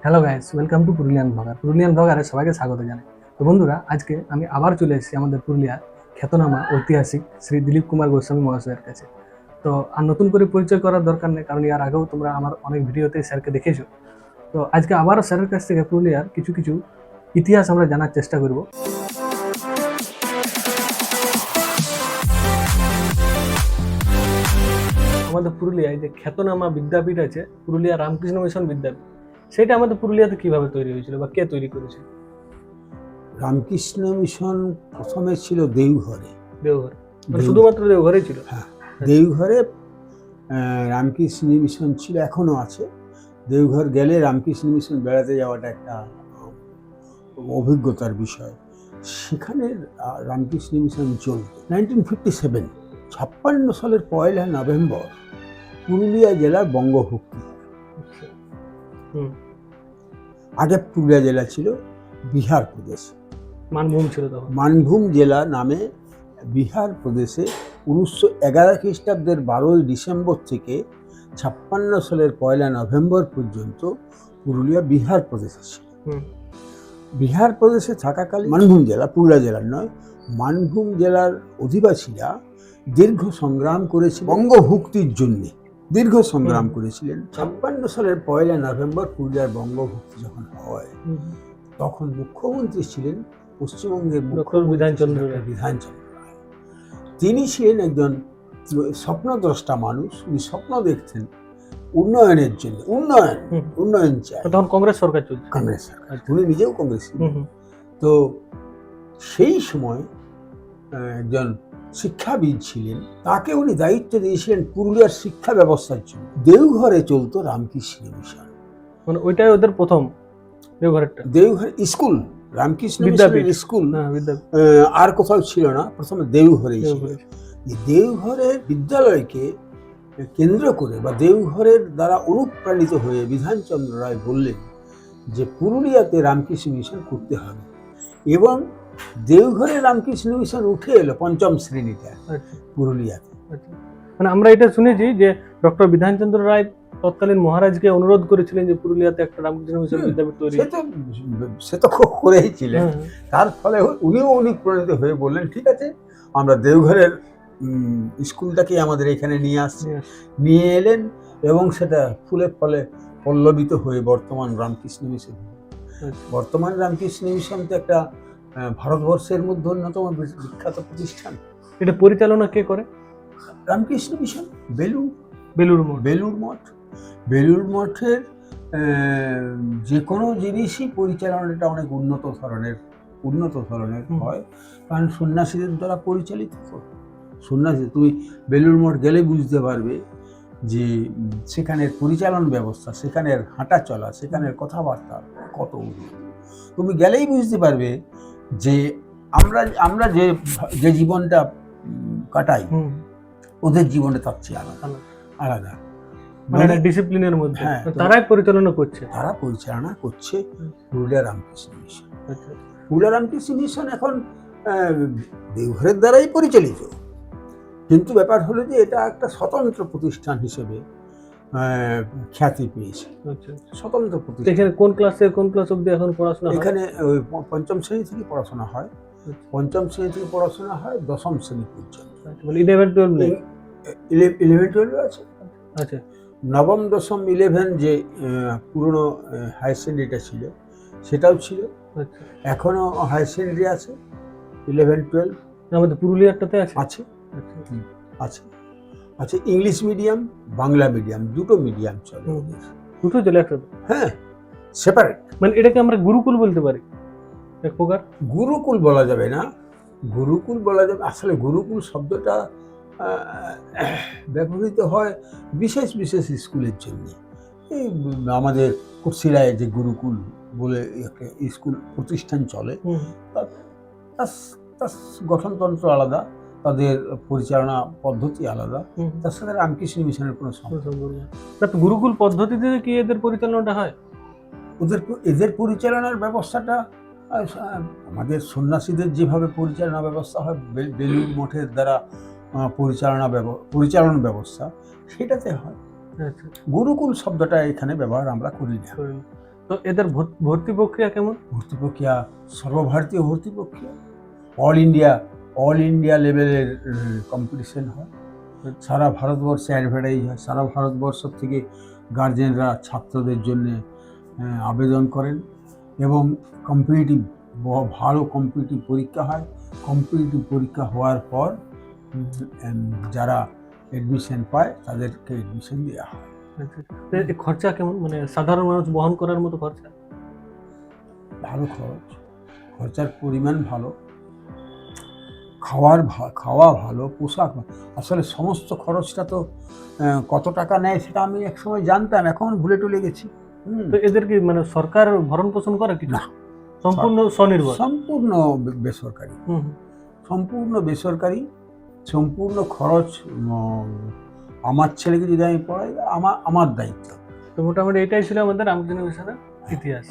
Hello guys, welcome to Purulian blogger. Purulian ব্লগারে সবাইকে স্বাগত জানাই। তো বন্ধুরা, আজকে আমি আবার চলে এসেছি আমাদের পুরুলিয়ার খ্যাতনামা ঐতিহাসিক শ্রী দিলীপ কুমার গোস্বামী মহাশয়ের কাছে। তো আর নতুন করে পরিচয় করার দরকার নেই, কারণ এর আগেও তোমরা আমার অনেক ভিডিওতে স্যারকে দেখেছো। তো আজকে আবারও স্যারের কাছ থেকে পুরুলিয়ার কিছু কিছু ইতিহাস আমরা জানার চেষ্টা করব। আমাদের পুরুলিয়ায় যে খ্যাতনামা বিদ্যাপীঠ আছে, পুরুলিয়া রামকৃষ্ণ মিশন বিদ্যাপীঠ, সেটা আমাদের পুরুলিয়াতে কিভাবে তৈরি হয়েছিল বা কে তৈরি করেছে? রামকৃষ্ণ মিশন প্রথমে ছিল দেওঘরে। দেওঘর, শুধুমাত্র দেওঘরেই ছিল? হ্যাঁ, দেওঘরে রামকৃষ্ণ মিশন ছিল, এখনো আছে। দেওঘর গেলে রামকৃষ্ণ মিশন বেড়াতে যাওয়াটা একটা অভিজ্ঞতার বিষয়। সেখানে রামকৃষ্ণ মিশন চলত 1957, 56 সালের 1 নভেম্বর পুরুলিয়া জেলার বঙ্গভুক্তি। আগে পুরুলিয়া জেলা ছিল বিহার প্রদেশ, মানভূম ছিল তখন। মানভূম জেলা নামে বিহার প্রদেশে 1911 খ্রিস্টাব্দের 12 ডিসেম্বর থেকে 56 সালের 1 নভেম্বর পর্যন্ত পুরুলিয়া বিহার প্রদেশে ছিল। বিহার প্রদেশে থাকাকালীন মানভূম জেলা, পুরুলিয়া জেলার নয়, মানভূম জেলার অধিবাসীরা দীর্ঘ সংগ্রাম করেছিল বঙ্গভুক্তির জন্যে, দীর্ঘ সংগ্রাম করেছিলেন। 56 সালের 1 নভেম্বর পুরুলিয়ার বঙ্গভুক্তি যখন হয়, তখন মুখ্যমন্ত্রী ছিলেন পশ্চিমবঙ্গের বিধানচন্দ্র রায়। তিনি ছিলেন একজন স্বপ্নদ্রষ্টা মানুষ। উনি স্বপ্ন দেখতেন উন্নয়নের জন্য, উন্নয়ন চাই। তখন কংগ্রেস সরকার চলছে। কংগ্রেস সরকার, উনি নিজেও কংগ্রেস। তো সেই সময় একজন শিক্ষাবিদ ছিলেন, তাকে উনি দায়িত্ব দিয়েছিলেন পুরুলিয়ার শিক্ষা ব্যবস্থার জন্য। দেওঘরে চলতো রামকৃষ্ণ মিশন, মানে ওইটাই ওদের প্রথম দেওঘরেরটা। দেওঘর স্কুল, রামকৃষ্ণ বিদ্যাপীঠ স্কুল, আর কোথাও ছিল না, প্রথমে দেওঘরেই ছিল। দেওঘরের বিদ্যালয়কে কেন্দ্র করে বা দেওঘরের দ্বারা অনুপ্রাণিত হয়ে বিধানচন্দ্র রায় বললেন যে পুরুলিয়াতে রামকৃষ্ণ মিশন করতে হবে, এবং দেওঘরে রামকৃষ্ণ মিশন উঠে এলো 5ম শ্রেণীতে পুরুলিয়াতে। মানে আমরা এটা শুনেছি যে ডক্টর বিধানচন্দ্র রায় তৎকালীন মহারাজকে অনুরোধ করেছিলেন যে পুরুলিয়াতে একটা রামকৃষ্ণ মিশন বিদ্যাপীঠ তৈরি। সে তো করেইছিলেন। তার ফলে উনিও অনুপ্রাণিত হয়ে বললেন ঠিক আছে, আমরা দেওঘরের স্কুলটাকে আমাদের এখানে নিয়ে এলেন, এবং সেটা ফুলে ফলে পল্লবিত হয়ে বর্তমান রামকৃষ্ণ মিশন। বর্তমান রামকৃষ্ণ মিশন তো একটা ভারতবর্ষের মধ্যে অন্যতম বিখ্যাত প্রতিষ্ঠান। এটা পরিচালনা কে করে? রামকৃষ্ণ মিশন বেলুড় মঠ। বেলুড় মঠের যে কোনো জিনিসই পরিচালনাটা অনেক উন্নত ধরনের হয়, কারণ সন্ন্যাসীদের দ্বারা পরিচালিত। সন্ন্যাসী, তুমি বেলুড় মঠ গেলে বুঝতে পারবে যে সেখানের পরিচালন ব্যবস্থা, সেখানের হাঁটা চলা, সেখানের কথাবার্তা কত উন্নত। তুমি গেলেই বুঝতে পারবে যে আমরা যে জীবনটা কাটাই, ওদের জীবনে তার চেয়ে আলাদা, মানে ডিসিপ্লিনের মধ্যে। তারা পরিচালনা করছে পুরুলিয়া রামকৃষ্ণ মিশন। পুরুলিয়া রামকৃষ্ণ মিশন এখন দেওঘরের দ্বারাই পরিচালিত, কিন্তু ব্যাপার হলো যে এটা একটা স্বতন্ত্র প্রতিষ্ঠান হিসেবে খ্যাতি পেয়েছে। স্বতন্ত্র প্রতিষ্ঠান। এখানে কোন ক্লাস অবধি এখন পড়াশোনা? এখানে 5ম শ্রেণী থেকে পড়াশোনা হয়, 5ম শ্রেণী থেকে পড়াশোনা হয় 10ম শ্রেণী পর্যন্ত। মানে 11-12 নেই? 11-12 আছে। আচ্ছা, 9ম 10ম 11 যে পুরনো হাই সেকেন্ডারিটা ছিল সেটাও ছিল। এখনো হাই সেকেন্ডারি আছে, 11-12 আমাদের পুরুলিয়ারটাতে আছে। আচ্ছা, ইংলিশ মিডিয়াম, বাংলা মিডিয়াম, দুটো মিডিয়াম চলে। দুটো চলে একসাথে? হ্যাঁ, সেপারেট। মানে এটাকে আমরা গুরুকুল বলতে পারি এক প্রকার? গুরুকুল বলা যাবে না, আসলে গুরুকুল শব্দটা ব্যবহৃত হয় বিশেষ স্কুলের জন্য। এই আমাদের কুর্সিরায় যে গুরুকুল বলে একটা স্কুল প্রতিষ্ঠান চলে, তার গঠনতন্ত্র আলাদা, তাদের পরিচালনা পদ্ধতি আলাদা, তার সাথে রামকৃষ্ণ মিশনের কোনো সম্পর্ক নেই। গুরুকুল পদ্ধতিতে কি এদের পরিচালনাটা হয়? এদের পরিচালনার ব্যবস্থাটা আমাদের সন্ন্যাসীদের যেভাবে পরিচালনা ব্যবস্থা হয়, বেলুড় মঠের দ্বারা পরিচালনা ব্যবস্থা সেটাতে হয়। গুরুকুল শব্দটা এখানে ব্যবহার আমরা করি না। তো এদের ভর্তি প্রক্রিয়া কেমন? ভর্তি প্রক্রিয়া সর্বভারতীয় ভর্তি প্রক্রিয়া, অল ইন্ডিয়া লেভেলের কম্পিটিশন হয়, সারা ভারতবর্ষে অ্যাডভার্টাইজ হয়, সারা ভারতবর্ষ থেকে গার্জেনরা ছাত্রদের জন্য আবেদন করেন এবং কম্পিটিটিভ ভালো কম্পিটিটিভ পরীক্ষা হয়। কম্পিটিটিভ পরীক্ষা হওয়ার পর যারা অ্যাডমিশন পায় তাদেরকে অ্যাডমিশন দেওয়া হয়। তো এই খরচা কেমন, মানে সাধারণ মানুষ বহন করার মতো খরচা? ভালো খরচার পরিমাণ ভালো, খাওয়া ভালো, পোশাক আসলে সমস্ত খরচটা তো কত টাকা নেয় সেটা আমি একসময় জানতাম, এখন ভুলে টুলে গেছি। তো এদের কি মানে সরকার ভরণ পোষণ করে কি? না, সম্পূর্ণ স্বনির্ভর, সম্পূর্ণ বেসরকারি, হুম। সম্পূর্ণ বেসরকারি, সম্পূর্ণ খরচ আমার ছেলেকে যদি আমি পড়াই আমার দায়িত্ব। তো মোটামুটি এটাই ছিল আমাদের রামকৃষ্ণ মিশনের ইতিহাস।